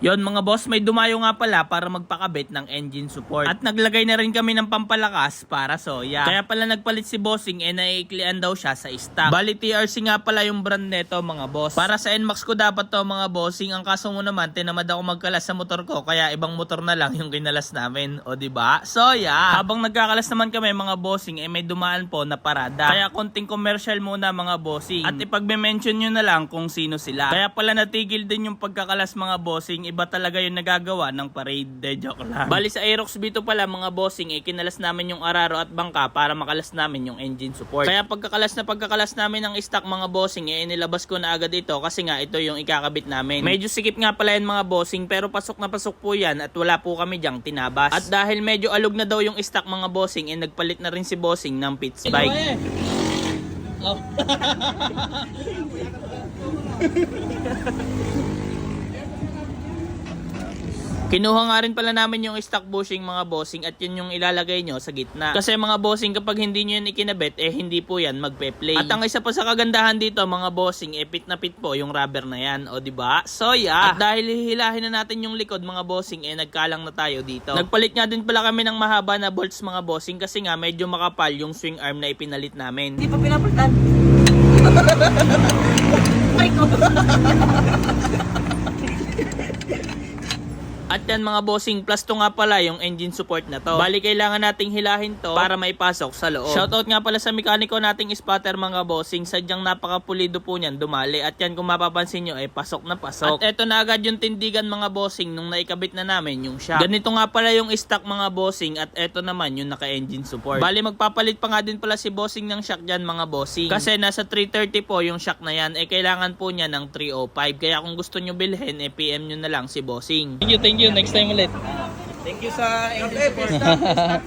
Yon mga boss, may dumayo nga pala para magpakabit ng engine support. At naglagay na rin kami ng pampalakas para soya. Kaya pala nagpalit si bossing naiiklian daw siya sa stock. Bali TRC nga pala yung brand neto mga boss. Para sa NMAX ko dapat to mga bossing. Ang kaso mo naman, tinamad ako magkalas sa motor ko. Kaya ibang motor na lang yung kinalas namin. O diba? So yeah, habang nagkakalas naman kami mga bossing, may dumaan po na parada. Kaya konting commercial muna mga bossing. At ipagme-mention nyo na lang kung sino sila. Kaya pala natigil din yung pagkakalas mga bossing. Iba talaga yung nagagawa ng parade. De joke lang. Bali sa Aerox B2 pala mga bossing, kinalas namin yung araro at bangka para makalas namin yung engine support. Kaya pagkakalas namin ng stock mga bossing, nilabas ko na agad ito kasi nga ito yung ikakabit namin. Medyo sikip nga pala yan mga bossing, pero pasok na pasok po yan at wala po kami dyang tinabas. At dahil medyo alog na daw yung stock mga bossing, nagpalit na rin si bossing ng pits bike. Oh. Kinuha nga rin pala namin yung stock bushing mga bossing at yun yung ilalagay nyo sa gitna. Kasi mga bossing kapag hindi nyo yun ikinabit, hindi po yan magpe-play. At ang isa pa sa kagandahan dito mga bossing, pit na pit po yung rubber na yan. O diba? So yeah. At dahil hihilahin na natin yung likod mga bossing, nagkalang na tayo dito. Nagpalit nga din pala kami ng mahaba na bolts mga bossing kasi nga medyo makapal yung swing arm na ipinalit namin. Hindi pa pinapalitan. Ay ko. At yan mga bossing, plus to nga pala yung engine support na to. Bali kailangan nating hilahin to para maipasok sa loob. Shoutout nga pala sa mekaniko nating spotter mga bossing. Sadyang napakapulido po niyan dumali. At yan kung mapapansin nyo pasok na pasok. At eto na agad yung tindigan mga bossing nung naikabit na namin yung shock. Ganito nga pala yung stock mga bossing. At eto naman yung naka-engine support. Bali magpapalit pa nga din pala si bossing ng shock dyan mga bossing. Kasi nasa 330 po yung shock na yan. Kailangan po niya ng 305. Kaya kung gusto nyo bilhin PM nyo na lang si bossing. Thank you. Next time ulit. Thank you sa engine support.